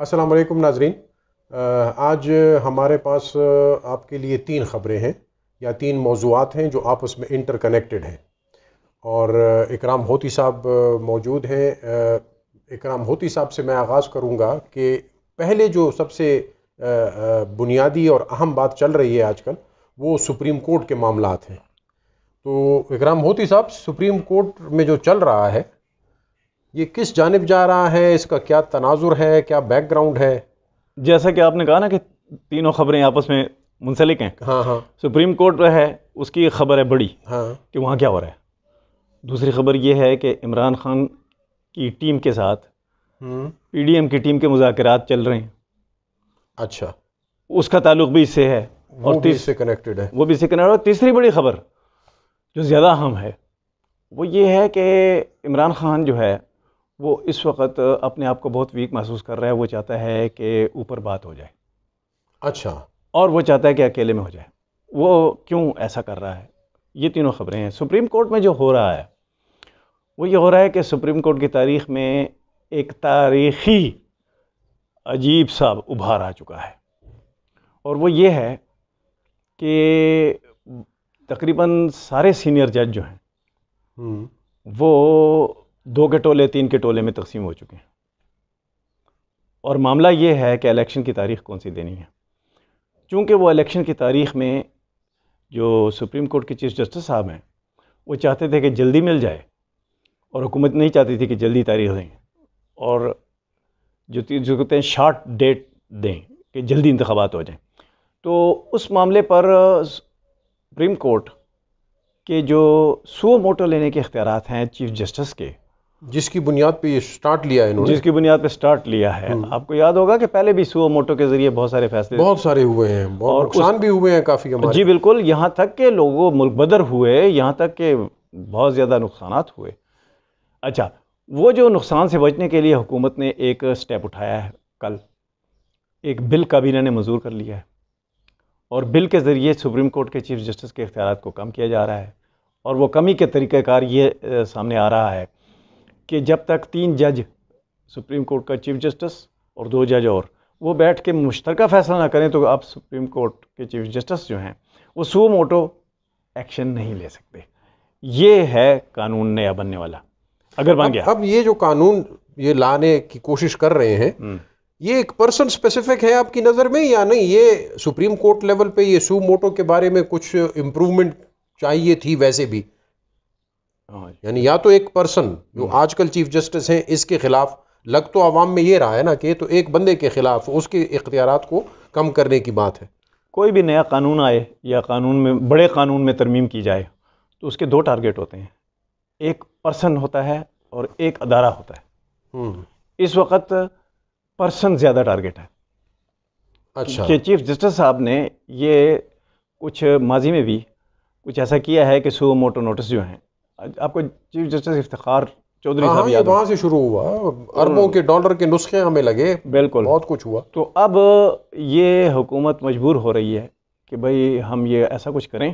السلام علیکم ناظرین، آج ہمارے پاس آپ کے لیے 3 خبریں ہیں یا 3 موضوعات ہیں جو آپس میں انٹر کنیکٹڈ ہیں، اور اکرام ہوتی صاحب موجود ہیں۔ اکرام ہوتی صاحب سے میں آغاز کروں گا کہ پہلے جو سب سے بنیادی اور اہم بات چل رہی ہے آج کل وہ سپریم کورٹ کے معاملات ہیں۔ تو اکرام ہوتی صاحب، سپریم کورٹ میں جو چل رہا ہے یہ کس جانب جا رہا ہے؟ اس کا کیا تناظر ہے، کیا بیک گراؤنڈ ہے؟ جیسا کہ آپ نے کہا نا کہ تینوں خبریں آپس میں منسلک ہیں۔ ہاں سپریم کورٹ ہے، اس کی ایک خبر ہے بڑی ہاں کہ وہاں کیا ہو رہا ہے۔ دوسری خبر یہ ہے کہ عمران خان کی ٹیم کے ساتھ پی ڈی ایم کی ٹیم کے مذاکرات چل رہے ہیں۔ اچھا، اس کا تعلق بھی اس سے ہے وہ بھی اس سے کنیکٹڈ ہے۔ وہ بھی اس سے کنیکٹڈ ہے۔ اور تیسری بڑی خبر جو زیادہ اہم ہے وہ یہ ہے کہ عمران خان جو ہے وہ اس وقت اپنے آپ کو بہت ویک محسوس کر رہا ہے۔ وہ چاہتا ہے کہ اوپر بات ہو جائے، اچھا، اور وہ چاہتا ہے کہ اکیلے میں ہو جائے۔ وہ کیوں ایسا کر رہا ہے؟ یہ تینوں خبریں ہیں۔ سپریم کورٹ میں جو ہو رہا ہے وہ یہ ہو رہا ہے کہ سپریم کورٹ کی تاریخ میں ایک تاریخی عجیب سا ابھار آ چکا ہے، اور وہ یہ ہے کہ تقریباً سارے سینئر جج جو ہیں وہ 2 کے ٹولے 3 کے ٹولے میں تقسیم ہو چکے ہیں، اور معاملہ یہ ہے کہ الیکشن کی تاریخ کون سی دینی ہے۔ چونکہ وہ الیکشن کی تاریخ میں جو سپریم کورٹ کے چیف جسٹس صاحب ہیں وہ چاہتے تھے کہ جلدی مل جائے، اور حکومت نہیں چاہتی تھی کہ جلدی تاریخ دیں، اور جو کہتے ہیں شارٹ ڈیٹ دیں کہ جلدی انتخابات ہو جائیں۔ تو اس معاملے پر سپریم کورٹ کے جو سو موٹو لینے کے اختیارات ہیں چیف جسٹس کے، جس کی بنیاد پہ یہ سٹارٹ لیا ہے انہوں نے، جس کی بنیاد پہ سٹارٹ لیا ہے۔ آپ کو یاد ہوگا کہ پہلے بھی سو موٹو کے ذریعے بہت سارے فیصلے بہت سارے ہوئے ہیں، اور نقصان بھی ہوئے ہیں کافی ہمارے۔ جی بالکل، یہاں تک کہ لوگوں ملک بدر ہوئے، یہاں تک کہ بہت زیادہ نقصانات ہوئے۔ اچھا، وہ جو نقصان سے بچنے کے لیے حکومت نے ایک سٹیپ اٹھایا ہے، کل ایک بل کابینہ نے منظور کر لیا ہے، اور بل کے ذریعے سپریم کورٹ کے چیف جسٹس کے اختیارات کو کم کیا جا رہا ہے۔ اور وہ کمی کے طریقہ کار یہ سامنے آ رہا ہے کہ جب تک 3 جج سپریم کورٹ کا چیف جسٹس اور 2 جج اور وہ بیٹھ کے مشترکہ فیصلہ نہ کریں تو آپ سپریم کورٹ کے چیف جسٹس جو ہیں وہ سو موٹو ایکشن نہیں لے سکتے۔ یہ ہے قانون نیا بننے والا، اگر بن گیا۔ اب یہ جو قانون یہ لانے کی کوشش کر رہے ہیں، یہ ایک پرسن سپیسیفک ہے آپ کی نظر میں یا نہیں؟ یہ سپریم کورٹ لیول پہ یہ سو موٹو کے بارے میں کچھ امپروومنٹ چاہیے تھی ویسے بھی، یعنی یا تو ایک پرسن جو آج کل چیف جسٹس ہیں اس کے خلاف، لگ تو عوام میں یہ رہا ہے نا کہ تو ایک بندے کے خلاف اس کے اختیارات کو کم کرنے کی بات ہے۔ کوئی بھی نیا قانون آئے یا قانون میں بڑے قانون میں ترمیم کی جائے تو اس کے 2 ٹارگٹ ہوتے ہیں، ایک پرسن ہوتا ہے اور ایک ادارہ ہوتا ہے۔ اس وقت پرسن زیادہ ٹارگٹ ہے۔ اچھا، کہ چیف جسٹس صاحب نے یہ کچھ ماضی میں بھی کچھ ایسا کیا ہے کہ سو موٹو نوٹس جو ہیں، آپ کو چیف جسٹس افتخار چودھری صاحب یاد وہاں سے شروع ہوا، اربوں کے ڈالر کے نسخے ہمیں لگے، بالکل بہت کچھ ہوا۔ تو اب یہ حکومت مجبور ہو رہی ہے کہ بھئی ہم یہ ایسا کچھ کریں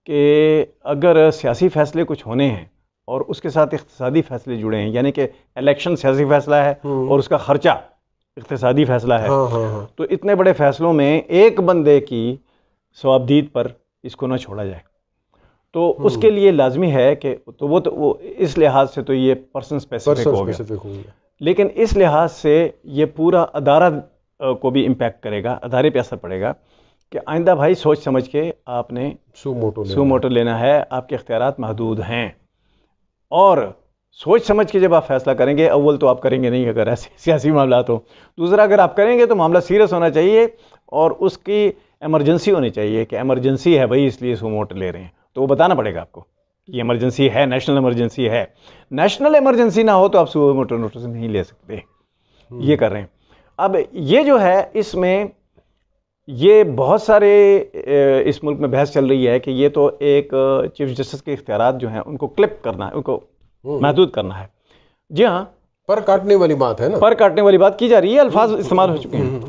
کہ اگر سیاسی فیصلے کچھ ہونے ہیں اور اس کے ساتھ اقتصادی فیصلے جڑے ہیں، یعنی کہ الیکشن سیاسی فیصلہ ہے اور اس کا خرچہ اقتصادی فیصلہ ہے، تو اتنے بڑے فیصلوں میں ایک بندے کی ثوابدید پر اس کو نہ چھوڑا جائے۔ تو اس کے لیے لازمی ہے کہ وہ اس لحاظ سے تو یہ پرسن اسپیسیفک ہو گیا، لیکن اس لحاظ سے یہ پورا ادارہ کو بھی امپیکٹ کرے گا، ادارے پہ اثر پڑے گا کہ آئندہ بھائی سوچ سمجھ کے آپ نے سو موٹو لینا ہے، آپ کے اختیارات محدود ہیں، اور سوچ سمجھ کے جب آپ فیصلہ کریں گے، اول تو آپ کریں گے نہیں اگر ایسے سیاسی معاملات ہو، دوسرا اگر آپ کریں گے تو معاملہ سیریس ہونا چاہیے اور اس کی ایمرجنسی ہونی چاہیے کہ ایمرجنسی ہے بھائی اس لیے سو موٹو لے رہے ہیں، تو وہ بتانا پڑے گا آپ کو کہ ایمرجنسی ہے، نیشنل ایمرجنسی ہے۔ نیشنل ایمرجنسی نہ ہو تو آپ سو موٹو نوٹس نہیں لے سکتے، یہ کر رہے ہیں۔ اب یہ جو ہے اس میں یہ بہت سارے اس ملک میں بحث چل رہی ہے کہ یہ تو ایک چیف جسٹس کے اختیارات جو ہیں ان کو کلپ کرنا ہے، ان کو محدود کرنا ہے۔ جی ہاں، پر کاٹنے والی بات ہے نا، پر کاٹنے والی بات کی جا رہی ہے، الفاظ استعمال ہو چکے ہیں۔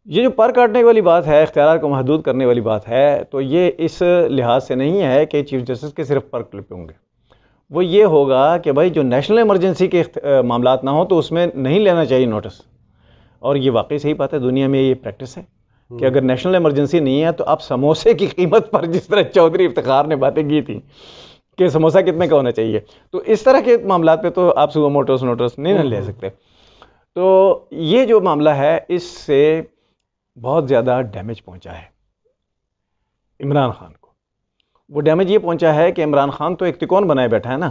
یہ جو پر کاٹنے والی بات ہے، اختیارات کو محدود کرنے والی بات ہے، تو یہ اس لحاظ سے نہیں ہے کہ چیف جسٹس کے صرف پر کلپ ہوں گے، وہ یہ ہوگا کہ بھائی جو نیشنل ایمرجنسی کے معاملات نہ ہوں تو اس میں نہیں لینا چاہیے نوٹس. اور یہ واقعی صحیح بات ہے, دنیا میں یہ پریکٹس ہے کہ اگر نیشنل ایمرجنسی نہیں ہے تو آپ سموسے کی قیمت پر, جس طرح چودھری افتخار نے باتیں کی تھیں کہ سموسہ کتنے کا ہونا چاہیے, تو اس طرح کے معاملات پہ تو آپ صبح موٹرس نہیں نہ لے سکتے. تو یہ جو معاملہ ہے اس سے بہت زیادہ ڈیمیج پہنچا ہے عمران خان کو. وہ ڈیمیج یہ پہنچا ہے کہ عمران خان تو ایک تکون بنائے بیٹھا ہے نا,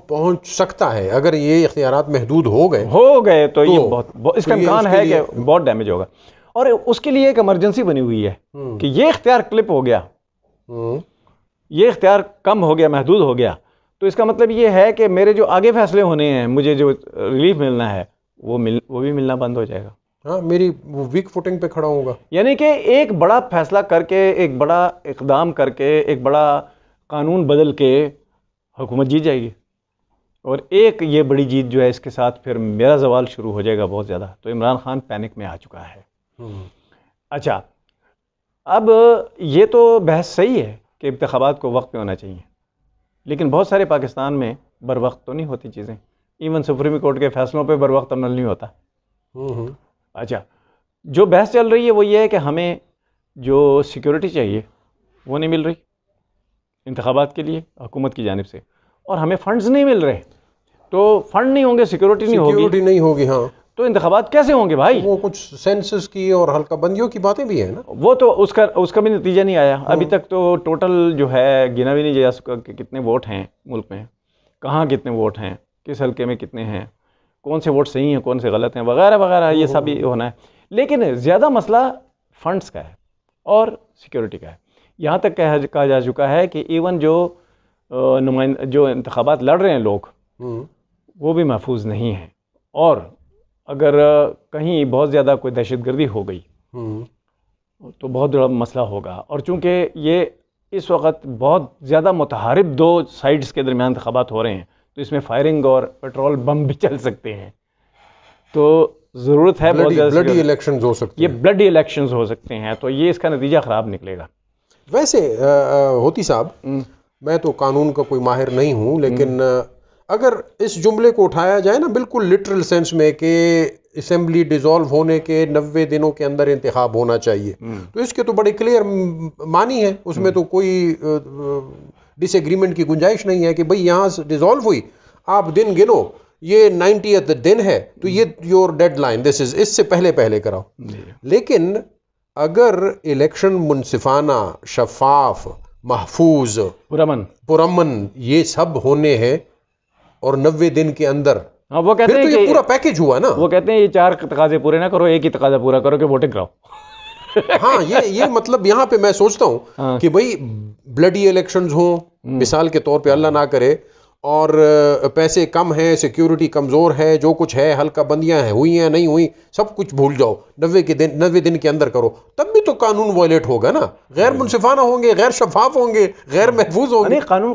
پہنچ سکتا ہے اگر یہ اختیارات محدود ہو گئے تو یہ بہت اس کا امکان ہے کہ بہت ڈیمیج ہوگا. اور اس کے لیے ایک ایمرجنسی بنی ہوئی ہے کہ یہ اختیار کلپ ہو گیا, یہ اختیار کم ہو گیا, محدود ہو گیا, تو اس کا مطلب یہ ہے کہ میرے جو آگے فیصلے ہونے ہیں, مجھے جو ریلیف ملنا ہے وہ بھی ملنا بند ہو جائے گا. ہاں, میری ویک فوٹنگ پہ کھڑا ہوں گا. یعنی کہ ایک بڑا فیصلہ کر کے, ایک بڑا اقدام کر کے, ایک بڑا قانون بدل کے حکومت جیت جائے گی, اور ایک یہ بڑی جیت جو ہے اس کے ساتھ پھر میرا زوال شروع ہو جائے گا بہت زیادہ. تو عمران خان پینک میں آ چکا ہے. اچھا, اب یہ تو بحث صحیح ہے کہ انتخابات کو وقت پہ ہونا چاہیے, لیکن بہت سارے پاکستان میں بر وقت تو نہیں ہوتی چیزیں. ایون سپریم کورٹ کے فیصلوں پہ بر وقت عمل نہیں ہوتا. اچھا, جو بحث چل رہی ہے وہ یہ ہے کہ ہمیں جو سیکیورٹی چاہیے وہ نہیں مل رہی انتخابات کے لیے حکومت کی جانب سے, اور ہمیں فنڈز نہیں مل رہے. تو فنڈ نہیں ہوں گے, سیکیورٹی نہیں ہوگی, ہاں, تو انتخابات کیسے ہوں گے بھائی؟ وہ کچھ سینسس کی اور حلقہ بندیوں کی باتیں بھی ہیں نا, وہ تو اس کا بھی نتیجہ نہیں آیا ابھی تک. تو ٹوٹل جو ہے گنا بھی نہیں جا سکا کہ کتنے ووٹ ہیں ملک میں, کہاں کتنے ووٹ ہیں, کس حلقے میں کتنے ہیں, کون سے ووٹ صحیح ہیں کون سے غلط ہیں, وغیرہ وغیرہ, یہ سب ہی ہونا ہے. لیکن زیادہ مسئلہ فنڈز کا ہے اور سیکیورٹی کا ہے. یہاں تک کہا جا چکا ہے کہ ایون جو انتخابات لڑ رہے ہیں لوگ وہ بھی محفوظ نہیں ہیں, اور اگر کہیں بہت زیادہ کوئی دہشت گردی ہو گئی تو بہت بڑا مسئلہ ہوگا. اور چونکہ یہ اس وقت بہت زیادہ متحارب دو سائڈز کے درمیان انتخابات ہو رہے ہیں, تو اس میں فائرنگ اور پیٹرول بم بھی چل سکتے ہیں. تو ضرورت ہے بہت زیادہ, بلڈی الیکشنز ہو سکتے ہیں, یہ بلڈی الیکشنز ہو سکتے ہیں, تو یہ اس کا نتیجہ خراب نکلے گا. ویسے ہوتی صاحب, میں تو قانون کا کوئی ماہر نہیں ہوں, لیکن اگر اس جملے کو اٹھایا جائے نا بالکل لٹرل سینس میں کہ اسمبلی ڈیزالو ہونے کے 90 دنوں کے اندر انتخاب ہونا چاہیے, تو اس کے تو بڑے کلیئر معنی ہے, اس میں تو کوئی ڈس ایگریمنٹ کی گنجائش نہیں ہے کہ بھئی یہاں سے ڈیزالو ہوئی, آپ دن گنو, یہ 90th دن ہے تو یہ یور ڈیڈ لائن, دس از, اس سے پہلے کراؤ. لیکن اگر الیکشن منصفانہ, شفاف, محفوظ, پرامن یہ سب ہونے ہیں اور 90 دن کے اندر, وہ کہتے ہیں یہ پورا پیکج ہوا نا. وہ کہتے ہیں یہ 4 تقاضے پورے نہ کرو, ایک ہی تقاضا پورا کرو کہ ووٹنگ کراؤ. ہاں, یہ مطلب یہاں پہ میں سوچتا ہوں کہ بھئی بلڈی الیکشنز ہوں مثال کے طور پہ, اللہ نہ کرے, اور پیسے کم ہیں, سیکیورٹی کمزور ہے, جو کچھ ہے, حلقہ بندیاں ہیں, ہوئی ہیں نہیں ہوئی, سب کچھ بھول جاؤ, 90 دن کے اندر کرو, تب بھی تو قانون وائلیٹ ہوگا نا. غیر منصفانہ ہوں گے, غیر شفاف ہوں گے, غیر محفوظ ہوں گے. قانون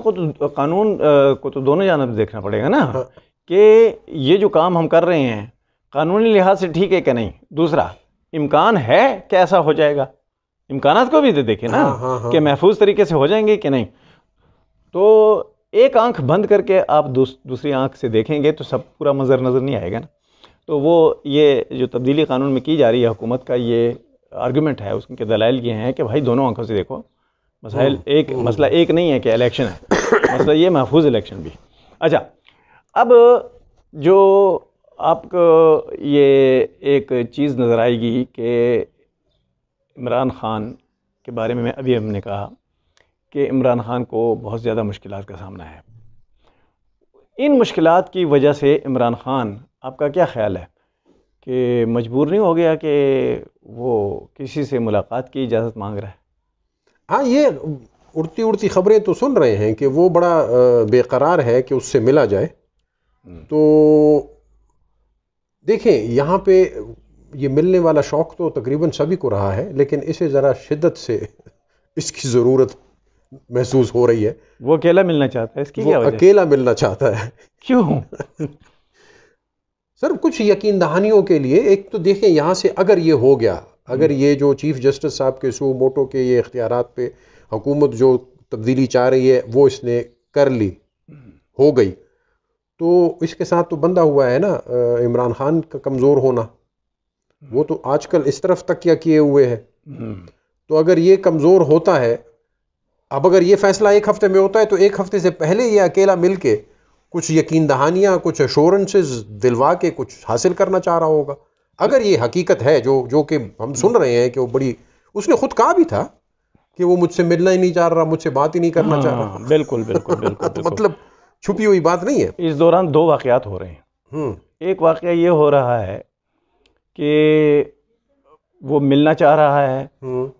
کو تو دونوں جانب دیکھنا پڑے گا نا, کہ یہ جو کام ہم کر رہے ہیں قانونی لحاظ سے ٹھیک ہے کہ نہیں. دوسرا, امکان ہے کہ ایسا ہو جائے گا, امکانات کو بھی تو دیکھیں نا کہ محفوظ طریقے سے ہو جائیں گے کہ نہیں. تو ایک آنکھ بند کر کے آپ دوسری آنکھ سے دیکھیں گے تو سب پورا منظر نظر نہیں آئے گا نا. تو وہ یہ جو تبدیلی قانون میں کی جا رہی ہے حکومت کا یہ آرگومنٹ ہے, اس کے دلائل یہ ہیں کہ بھائی دونوں آنکھوں سے دیکھو, مسئلہ ایک نہیں ہے کہ الیکشن ہے, مسئلہ یہ محفوظ الیکشن بھی. اچھا, اب جو آپ کو یہ ایک چیز نظر آئے گی کہ عمران خان کے بارے میں ابھی ہم نے کہا کہ عمران خان کو بہت زیادہ مشکلات کا سامنا ہے. ان مشکلات کی وجہ سے عمران خان, آپ کا کیا خیال ہے کہ مجبور نہیں ہو گیا کہ وہ کسی سے ملاقات کی اجازت مانگ رہا ہے؟ ہاں, یہ اڑتی خبریں تو سن رہے ہیں کہ وہ بڑا بے قرار ہے کہ اس سے ملا جائے. تو دیکھیں, یہاں پہ یہ ملنے والا شوق تو تقریباً سبھی کو رہا ہے, لیکن اسے ذرا شدت سے اس کی ضرورت محسوس ہو رہی ہے. وہ اکیلا ملنا چاہتا ہے, اس کی کیا وجہ؟ اکیلا ملنا چاہتا ہے. کیوں؟ سر, کچھ یقین دہانیوں کے لیے. ایک تو دیکھیں, یہاں سے اگر یہ ہو گیا, اگر یہ جو چیف جسٹس صاحب کے سو موٹو کے یہ اختیارات پہ حکومت جو تبدیلی چاہ رہی ہے وہ اس نے کر لی, ہو گئی تو اس کے ساتھ تو بندھا ہوا ہے نا عمران خان کا کمزور ہونا. وہ تو آج کل اس طرف تکیہ کیے ہوئے ہے. تو اگر یہ کمزور ہوتا ہے, اب اگر یہ فیصلہ ایک ہفتے میں ہوتا ہے تو ایک ہفتے سے پہلے یہ اکیلا مل کے کچھ یقین دہانیاں, کچھ ایشورنسز دلوا کے کچھ حاصل کرنا چاہ رہا ہوگا. اگر یہ حقیقت ہے جو کہ ہم سن رہے ہیں کہ وہ بڑی, اس نے خود کہا بھی تھا کہ وہ مجھ سے ملنا ہی نہیں چاہ رہا, مجھ سے بات ہی نہیں کرنا چاہ رہا. بالکل بالکل بالکل تو مطلب چھپی ہوئی بات نہیں ہے. اس دوران دو واقعات ہو رہے ہیں. ایک واقعہ یہ ہو رہا ہے کہ وہ ملنا چاہ رہا ہے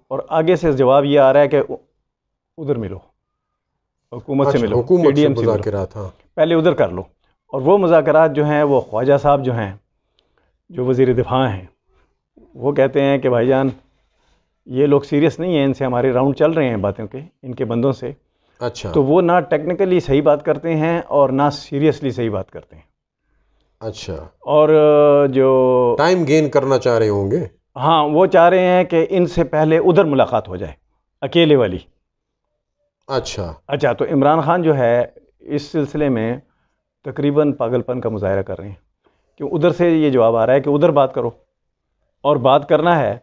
اور آگے سے جواب یہ آ رہا ہے کہ ادھر ملو, حکومت سے ملو, حکومت سے مذاکرات, ہاں پہلے ادھر کر لو. اور وہ مذاکرات جو ہیں وہ خواجہ صاحب جو ہیں, جو وزیر دفاع ہیں, وہ کہتے ہیں کہ بھائی جان یہ لوگ سیریس نہیں ہیں, ان سے ہمارے راؤنڈ چل رہے ہیں باتوں کے, ان کے بندوں سے. اچھا. تو وہ نہ ٹیکنیکلی صحیح بات کرتے ہیں اور نہ سیریسلی صحیح بات کرتے ہیں. اچھا. اور جو ٹائم گین کرنا چاہ رہے ہوں گے. ہاں, وہ چاہ رہے ہیں کہ ان سے پہلے ادھر ملاقات ہو جائے, اکیلے والی. اچھا. تو عمران خان جو ہے اس سلسلے میں تقریباً پاگل پن کا مظاہرہ کر رہے ہیں کہ ادھر سے یہ جواب آ رہا ہے کہ ادھر بات کرو, اور بات کرنا ہے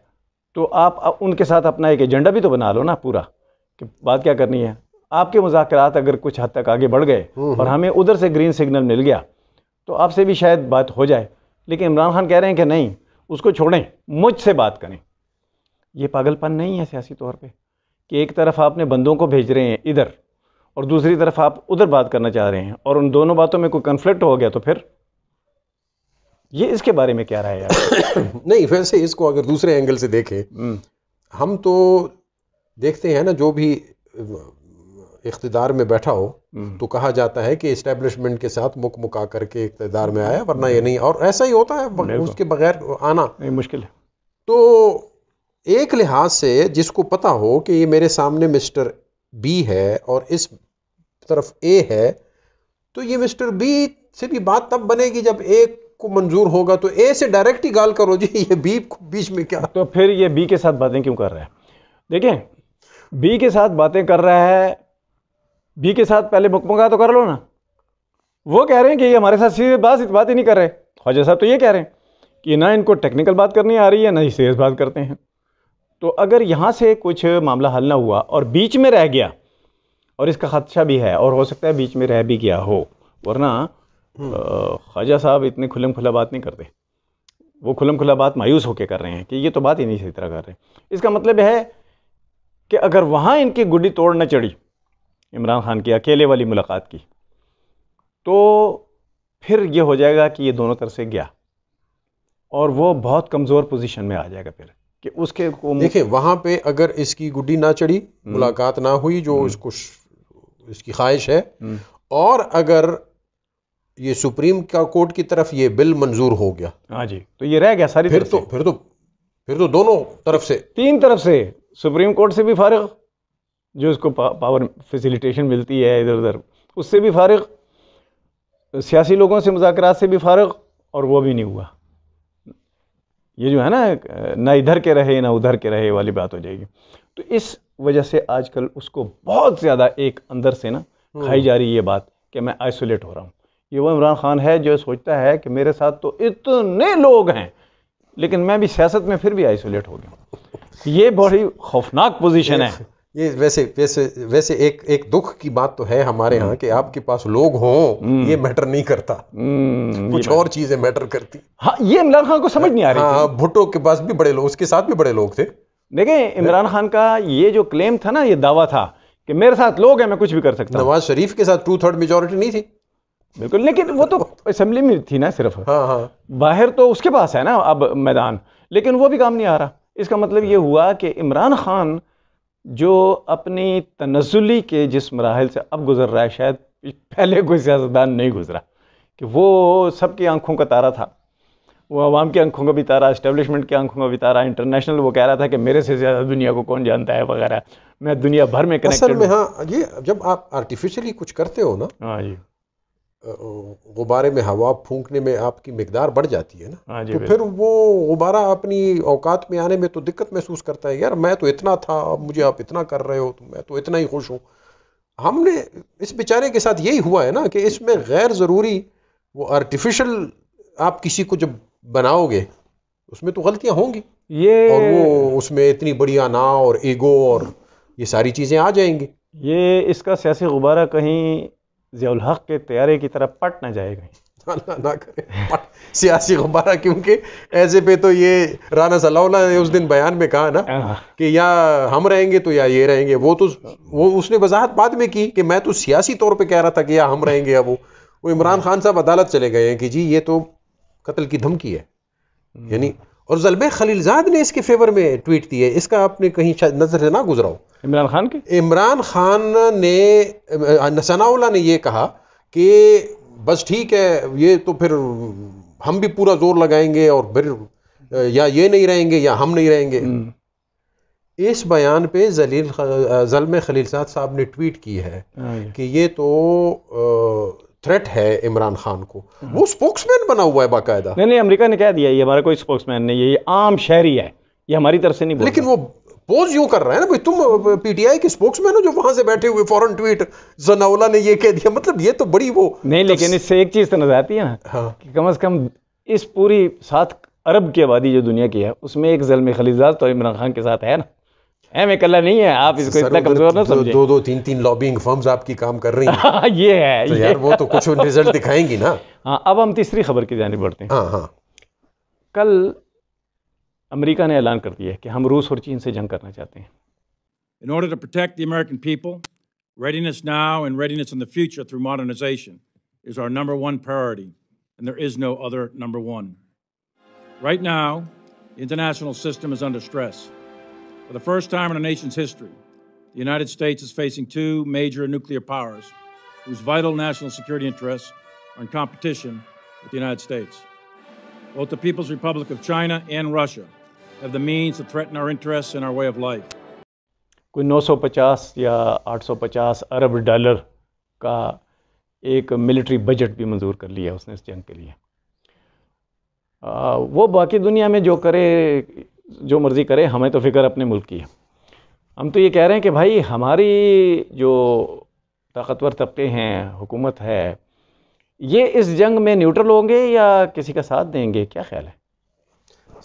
تو آپ ان کے ساتھ اپنا ایک ایجنڈا بھی تو بنا لو نا پورا, کہ بات کیا کرنی ہے. آپ کے مذاکرات اگر کچھ حد تک آگے بڑھ گئے اور ہمیں ادھر سے گرین سگنل مل گیا تو آپ سے بھی شاید بات ہو جائے. لیکن عمران خان کہہ رہے ہیں کہ نہیں, اس کو چھوڑیں, مجھ سے بات کریں. یہ پاگل پن نہیں ہے سیاسی طور پہ کہ ایک طرف آپ نے بندوں کو بھیج رہے ہیں ادھر اور دوسری طرف آپ ادھر بات کرنا چاہ رہے ہیں, اور ان دونوں باتوں میں کوئی کنفلکٹ ہو گیا تو پھر یہ اس کے بارے میں کیا رائے ہے؟ نہیں, ویسے اس کو اگر دوسرے اینگل سے دیکھیں, ہم تو دیکھتے ہیں نا جو بھی اقتدار میں بیٹھا ہو تو کہا جاتا ہے کہ اسٹیبلشمنٹ کے ساتھ مکا کر کے اقتدار میں آیا, ورنہ یہ نہیں. اور ایسا ہی ہوتا ہے, اس کے بغیر آنا مشکل ہے. تو ایک لحاظ سے جس کو پتا ہو کہ یہ میرے سامنے مسٹر بی ہے اور اس طرف اے ہے, تو یہ مسٹر بی سے بھی بات تب بنے گی جب ایک کو منظور ہوگا. تو اے سے ڈائریکٹ ہی گال کرو جی, یہ بی بیچ میں کیا. تو پھر یہ بی کے ساتھ باتیں کیوں کر رہا ہے؟ دیکھیں, بی کے ساتھ باتیں کر رہا ہے, بی کے ساتھ پہلے مکمگا تو کر لو نا. وہ کہہ رہے ہیں کہ یہ ہمارے ساتھ سیریس بات ہی نہیں کر رہے. خواجہ صاحب تو یہ کہہ رہے ہیں کہ نہ ان کو ٹیکنیکل بات کرنی آ رہی ہے, نہ ہی سیریس بات کرتے ہیں. تو اگر یہاں سے کچھ معاملہ حل نہ ہوا اور بیچ میں رہ گیا, اور اس کا خدشہ بھی ہے اور ہو سکتا ہے بیچ میں رہ بھی گیا ہو, ورنہ خواجہ صاحب اتنے کھلم کھلا بات نہیں کرتے. وہ کھلم کھلا بات مایوس ہو کے کر رہے ہیں کہ یہ تو بات ہی نہیں صحیح طرح کر رہے. اس کا مطلب ہے کہ اگر وہاں ان کی گڈی توڑ نہ چڑھی عمران خان کی اکیلے والی ملاقات کی, تو پھر یہ ہو جائے گا کہ یہ دونوں طرف سے گیا اور وہ بہت کمزور پوزیشن میں آ جائے گا. پھر کہ اس کے دیکھیں وہاں پہ اگر اس کی گڈی نہ چڑھی, ملاقات نہ ہوئی جو اس کی خواہش ہے, اور اگر یہ سپریم کورٹ کی طرف یہ بل منظور ہو گیا, ہاں جی, تو یہ رہ گیا ساری پھر تو دونوں طرف سے, تین طرف سے, سپریم کورٹ سے بھی فارغ جو اس کو پاور فیسیلیٹیشن ملتی ہے ادھر ادھر, اس سے بھی فارغ, سیاسی لوگوں سے مذاکرات سے بھی فارغ, اور وہ بھی نہیں ہوا. یہ جو ہے نا نہ ادھر کے رہے نہ ادھر کے رہے والی بات ہو جائے گی. تو اس وجہ سے آج کل اس کو بہت زیادہ ایک اندر سے نا کھائی جا رہی یہ بات کہ میں آئسولیٹ ہو رہا ہوں. یہ وہ عمران خان ہے جو سوچتا ہے کہ میرے ساتھ تو اتنے لوگ ہیں لیکن میں بھی سیاست میں پھر بھی آئسولیٹ ہو گیا ہوں. یہ بڑی خوفناک پوزیشن ہے. یہ ویسے ایک دکھ کی بات تو ہے ہمارے ہاں کہ آپ کے پاس لوگ ہوں, یہ میٹر نہیں کرتا, کچھ اور چیزیں میٹر کرتی. ہاں, یہ عمران خان کو سمجھ نہیں آ رہی. ہاں, بھٹو کے پاس بھی بڑے لوگ, اس کے ساتھ بھی بڑے لوگ تھے. دیکھیں عمران خان کا یہ جو کلیم تھا نا, یہ دعویٰ تھا کہ میرے ساتھ لوگ ہیں, میں کچھ بھی کر سکتا ہوں. نواز شریف کے ساتھ 2/3 میجورٹی نہیں تھی. بالکل, لیکن وہ تو اسمبلی میں تھی نا صرف, ہاں, باہر تو اس کے پاس ہے نا اب میدان, لیکن وہ بھی کام نہیں آ رہا. اس کا مطلب یہ ہوا کہ عمران خان جو اپنی تنزلی کے جس مراحل سے اب گزر رہا ہے, شاید پہلے کوئی سیاستدان نہیں گزرا, کہ وہ سب کی آنکھوں کا تارا تھا, وہ عوام کی آنکھوں کا بھی تارا, اسٹیبلشمنٹ کی آنکھوں کا بھی تارا, انٹرنیشنل وہ کہہ رہا تھا کہ میرے سے زیادہ دنیا کو کون جانتا ہے وغیرہ, میں دنیا بھر میں کنیکٹڈ اصل میں. ہاں, یہ جب آپ آرٹیفیشلی کچھ کرتے ہو نا, ہاں جی, غبارے میں ہوا پھونکنے میں آپ کی مقدار بڑھ جاتی ہے نا, ہاں جی, تو پھر وہ غبارہ اپنی اوقات میں آنے میں تو دقت محسوس کرتا ہے. یار میں تو اتنا تھا, اب مجھے آپ اتنا کر رہے ہو, تو میں تو اتنا ہی خوش ہوں. ہم نے اس بیچارے کے ساتھ یہی ہوا ہے نا کہ اس میں غیر ضروری وہ آرٹیفیشل آپ کسی کو جب بناؤ گے اس میں تو غلطیاں ہوں گی، اور وہ اس میں اتنی بڑی انا اور ایگو اور یہ ساری چیزیں آ جائیں گی. یہ اس کا سیاسی غبارہ کہیں ضیاء الحق کے طیارے کی طرح پٹ نہ جائے گا. اللہ نہ کرے سیاسی غبارہ، کیونکہ ایسے پہ تو یہ رانا صلی اللہ نے اس دن بیان میں کہا نا کہ یا ہم رہیں گے تو یا یہ رہیں گے. وہ اس نے وضاحت بعد میں کی کہ میں تو سیاسی طور پہ کہہ رہا تھا کہ یا ہم رہیں گے. اب وہ عمران خان صاحب عدالت چلے گئے ہیں کہ جی یہ تو قتل کی دھمکی ہے یعنی. اور زلمے خلیل زاد نے اس کے فیور میں ٹویٹ دی ہے، اس کا آپ نے کہیں شاید نظر سے نہ گزرا ہو. عمران خان کے عمران خان نے ثناء اللہ نے یہ کہا کہ بس ٹھیک ہے یہ تو پھر ہم بھی پورا زور لگائیں گے اور پھر یا یہ نہیں رہیں گے یا ہم نہیں رہیں گے. اس بیان پہ زلمے خلیل زاد صاحب نے ٹویٹ کی ہے کہ یہ تو تھریٹ ہے عمران خان کو. وہ سپوکس مین بنا ہوا ہے باقاعدہ. نہیں امریکہ نے کہہ دیا یہ ہمارا کوئی سپوکس مین نہیں ہے، یہ عام شہری ہے، یہ ہماری طرف سے نہیں بولتا. لیکن وہ پوز یوں کر رہا ہے نا بھائی تم پی ٹی آئی کے سپوکس مین ہو جو وہاں سے بیٹھے ہوئے فوراً ٹویٹ ثناء اللہ نے یہ کہہ دیا. مطلب یہ تو بڑی وہ نہیں، لیکن اس سے ایک چیز تو نظر آتی ہے نا کہ کم از کم اس پوری 7 ارب کی آبادی جو دنیا کی ہے اس میں ایک زلمے خلیل زاد تو عمران خان کے ساتھ ہے نا. ایم ایک اللہ نہیں ہے، آپ اس کو اتنا کمزور نہ سمجھیں. 2-3 لابینگ فرمز آپ کی کام کر رہی ہیں. یہ ہے تو یار وہ تو کچھ رزلٹ دکھائیں گی نا. ہاں اب ہم تیسری خبر کی جانب بڑھتے ہیں. ہاں کل امریکہ نے اعلان کر دیا کہ ہم روس اور چین سے جنگ کرنا چاہتے ہیں. In order to protect the American people, readiness now and readiness in the future through modernization is our number one priority, and there is no other number one. Right now, the international system is under stress. For the first time in our nation's history, the United States is facing 2 major nuclear powers whose vital national security interests are in competition with the United States. Both the People's Republic of China and Russia have the means to threaten our interests and our way of life. کوئی 950 یا 850 ارب dollar کا ایک military budget بھی منظور کر لیا اس نے اس جنگ کے لیے. وہ باقی دنیا میں جو کرے جو مرضی کرے، ہمیں تو فکر اپنے ملک کی ہے. ہم تو یہ کہہ رہے ہیں کہ بھائی ہماری جو طاقتور طبقے ہیں، حکومت ہے، یہ اس جنگ میں نیوٹرل ہوں گے یا کسی کا ساتھ دیں گے؟ کیا خیال ہے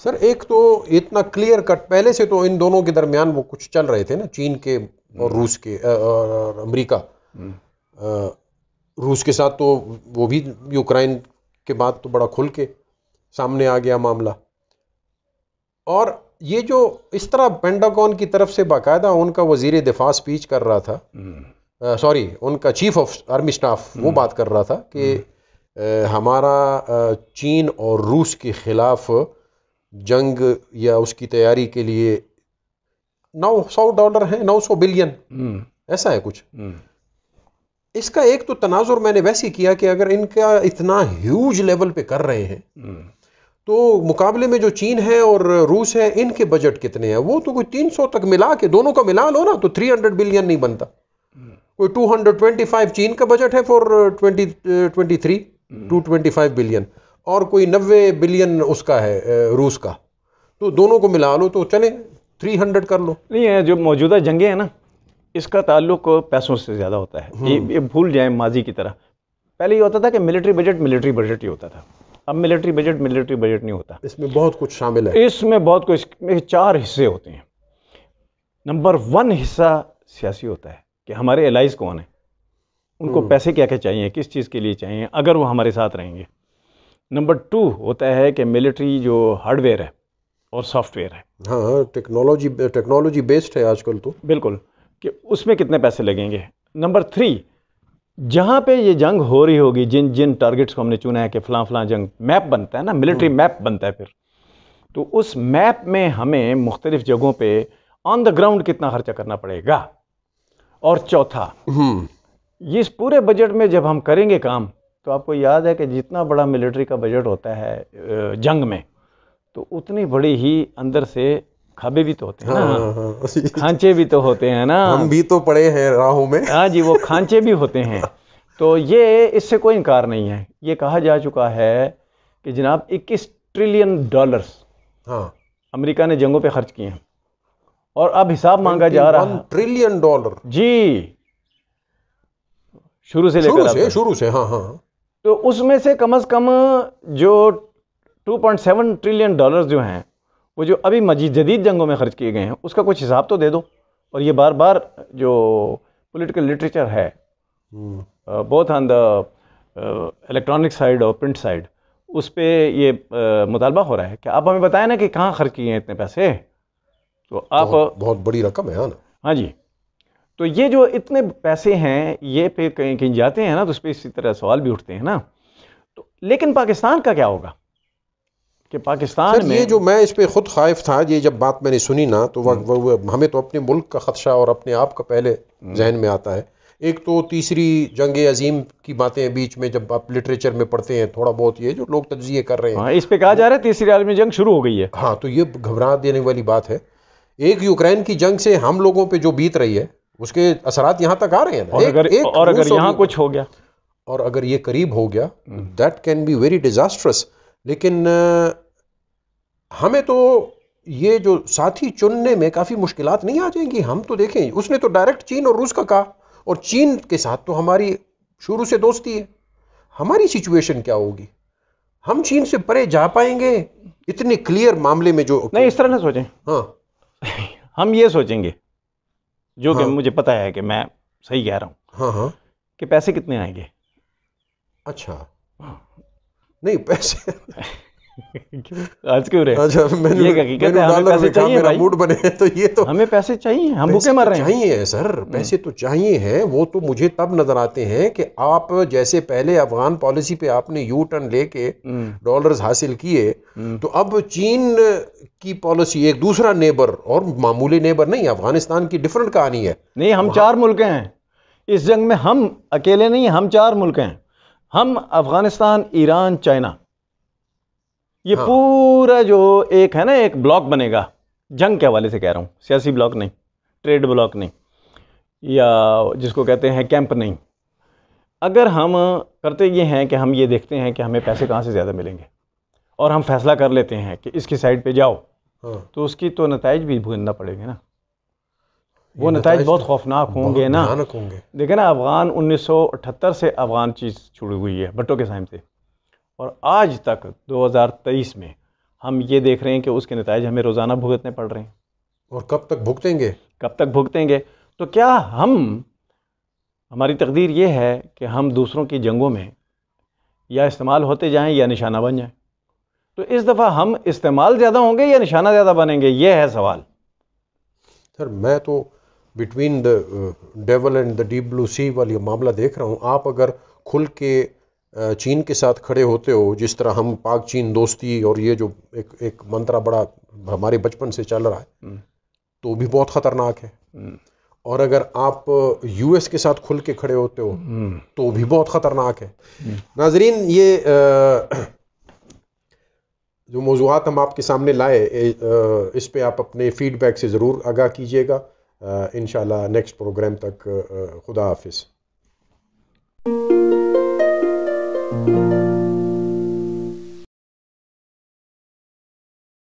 سر؟ ایک تو اتنا کلیئر کٹ پہلے سے تو ان دونوں کے درمیان وہ کچھ چل رہے تھے نا، چین کے اور روس کے اور امریکہ. روس کے ساتھ تو وہ بھی یوکرائن کے بعد تو بڑا کھل کے سامنے آ گیا معاملہ. اور یہ جو اس طرح پینٹاگون کی طرف سے باقاعدہ ان کا وزیر دفاع سپیچ کر رہا تھا، ان کا چیف آف آرمی سٹاف وہ بات کر رہا تھا کہ ہمارا چین اور روس کے خلاف جنگ یا اس کی تیاری کے لیے $900 ہیں، 900 بلین ایسا ہے کچھ. اس کا ایک تو تناظر میں نے ویسے کیا کہ اگر ان کا اتنا ہیوج لیول پہ کر رہے ہیں تو مقابلے میں جو چین ہے اور روس ہے ان کے بجٹ کتنے ہیں؟ وہ تو کوئی 300 تک ملا کے دونوں کا ملا لو نا تو 300 بلین نہیں بنتا. کوئی 225 چین کا بجٹ ہے فور 2023 225 بلین اور کوئی 90 بلین اس کا ہے روس کا. تو دونوں کو ملا لو تو چلیں 300 کر لو. نہیں ہے جو موجودہ جنگیں ہیں نا اس کا تعلق پیسوں سے زیادہ ہوتا ہے. یہ بھول جائیں ماضی کی طرح. پہلے یہ ہوتا تھا کہ ملٹری بجٹ ہی ہوتا تھا. اب ملٹری بجٹ نہیں ہوتا. اس میں بہت کچھ شامل ہے. اس میں بہت کچھ 4 حصے ہوتے ہیں. نمبر 1 حصہ سیاسی ہوتا ہے کہ ہمارے الائز کون ہیں، ان کو پیسے کیا کیا چاہیے، کس چیز کے لیے چاہیے اگر وہ ہمارے ساتھ رہیں گے. نمبر 2 ہوتا ہے کہ ملٹری جو ہارڈ ویئر ہے اور سافٹ ویئر ہے. ہاں ٹیکنالوجی بیسڈ ہے آج کل تو. بالکل، کہ اس میں کتنے پیسے لگیں گے. نمبر 3 جہاں پہ یہ جنگ ہو رہی ہوگی، جن ٹارگٹس کو ہم نے چنا ہے کہ فلاں جنگ میپ بنتا ہے نا، ملٹری میپ بنتا ہے پھر تو اس میپ میں ہمیں مختلف جگہوں پہ آن دا گراؤنڈ کتنا خرچہ کرنا پڑے گا. اور چوتھا اس پورے بجٹ میں جب ہم کریں گے کام تو آپ کو یاد ہے کہ جتنا بڑا ملٹری کا بجٹ ہوتا ہے جنگ میں تو اتنی بڑی ہی اندر سے کھابے بھی تو ہوتے ہیں نا، کھانچے بھی تو ہوتے ہیں نا. ہم بھی تو پڑے ہیں راہوں میں. ہاں جی، وہ کھانچے بھی ہوتے ہیں. تو یہ اس سے کوئی انکار نہیں ہے. یہ کہا جا چکا ہے کہ جناب $21 ٹریلین امریکہ نے جنگوں پہ خرچ کیے ہیں اور اب حساب مانگا جا رہا ہے. $1 ٹریلین جی. شروع سے لے کر شروع سے ہاں ہاں. تو اس میں سے کم از کم جو 2.7 ٹریلین ڈالرز جو ہیں وہ جو ابھی جدید جنگوں میں خرچ کیے گئے ہیں اس کا کچھ حساب تو دے دو. اور یہ بار بار جو پولیٹیکل لٹریچر ہے both on the electronic side اور پرنٹ سائڈ اس پہ یہ مطالبہ ہو رہا ہے کہ آپ ہمیں بتائیں نا کہ کہاں خرچ کیے ہیں اتنے پیسے. تو آپ بہت بڑی رقم ہے نا. ہاں جی. تو یہ جو اتنے پیسے ہیں یہ پھر کہیں کہیں جاتے ہیں نا تو اس پہ اسی طرح سوال بھی اٹھتے ہیں نا. تو لیکن پاکستان کا کیا ہوگا کہ پاکستان میں یہ جو میں اس پہ خود خائف تھا, یہ جب بات میں نے سنی نا تو ہمیں تو اپنے ملک کا خدشہ اور اپنے آپ کا پہلے ذہن میں آتا ہے. ایک تو تیسری جنگ عظیم کی باتیں بیچ میں جب آپ لٹریچر میں پڑھتے ہیں تھوڑا بہت یہ جو لوگ تجزیے کر رہے ہیں اس پہ کہا جا رہا ہے تیسری عالمی جنگ شروع ہو گئی ہے. ہاں تو یہ گھبرا دینے والی بات ہے. ایک یوکرین کی جنگ سے ہم لوگوں پہ جو بیت رہی ہے اس کے اثرات یہاں تک آ رہے ہیں. اور اگر یہاں کچھ ہو گیا اور اگر یہ قریب ہو گیا that can be very disastrous. لیکن ہمیں تو یہ جو ساتھی چننے میں کافی مشکلات نہیں آ جائیں گی. ہم تو دیکھیں اس نے تو ڈائریکٹ چین اور روس کا کہا اور چین کے ساتھ تو ہماری شروع سے دوستی ہے. ہماری سچویشن کیا ہوگی؟ ہم چین سے پرے جا پائیں گے اتنے کلیئر معاملے میں؟ جو نہیں اس طرح نہ سوچیں. ہاں ہم یہ سوچیں گے جو کہ مجھے پتا ہے کہ میں صحیح کہہ رہا ہوں. ہاں ہاں کہ پیسے کتنے آئیں گے. اچھا نہیں پیسے آج کیوں رہے یہ حقیقت ہے ہمیں پیسے چاہیے بھائی. موڈ بنے تو یہ تو ہمیں پیسے چاہیے, ہم بھوکے مر رہے ہیں. چاہیے سر, پیسے تو چاہیے ہیں. وہ تو مجھے تب نظر آتے ہیں کہ آپ جیسے پہلے افغان پالیسی پہ آپ نے یو ٹرن لے کے ڈالرز حاصل کیے تو اب چین کی پالیسی ایک دوسرا نیبر اور معمولی نیبر نہیں, افغانستان کی ڈیفرنٹ کہانی ہے. نہیں ہم 4 ملک ہیں اس جنگ میں, ہم اکیلے نہیں, ہم 4 ملک ہیں. ہم افغانستان, ایران, چائنا, یہ پورا جو ایک ہے نا ایک بلاک بنے گا. جنگ کے حوالے سے کہہ رہا ہوں, سیاسی بلاک نہیں, ٹریڈ بلاک نہیں, یا جس کو کہتے ہیں کیمپ نہیں. اگر ہم کرتے یہ ہیں کہ ہم یہ دیکھتے ہیں کہ ہمیں پیسے کہاں سے زیادہ ملیں گے اور ہم فیصلہ کر لیتے ہیں کہ اس کی سائڈ پہ جاؤ, تو اس کی تو نتائج بھی بھگتنا پڑے گے نا. وہ نتائج بہت خوفناک ہوں گے نا. دیکھیں نا افغان 1978 سے افغان چیز چھوڑی ہوئی ہے بھٹو کے ٹائم سے, اور آج تک 2023 میں ہم یہ دیکھ رہے ہیں کہ اس کے نتائج ہمیں روزانہ بھگتنے پڑ رہے ہیں. اور کب تک بھگتیں گے؟ کب تک بھگتیں گے؟ تو کیا ہماری تقدیر یہ ہے کہ ہم دوسروں کی جنگوں میں یا استعمال ہوتے جائیں یا نشانہ بن جائیں؟ تو اس دفعہ ہم استعمال زیادہ ہوں گے یا نشانہ زیادہ بنیں گے, یہ ہے سوال. سر میں تو between the devil and the deep blue sea والی معاملہ دیکھ رہا ہوں. آپ اگر کھل کے چین کے ساتھ کھڑے ہوتے ہو جس طرح ہم پاک چین دوستی اور یہ جو ایک منترا بڑا ہمارے بچپن سے چل رہا ہے تو بھی بہت خطرناک ہے. اور اگر آپ یو ایس کے ساتھ کھل کے کھڑے ہوتے ہو تو بھی بہت خطرناک ہے. ناظرین یہ جو موضوعات ہم آپ کے سامنے لائے اس پہ آپ اپنے فیڈ بیک سے ضرور آگاہ کیجیے گا. انشاءاللہ نیکسٹ پروگرام تک خدا حافظ.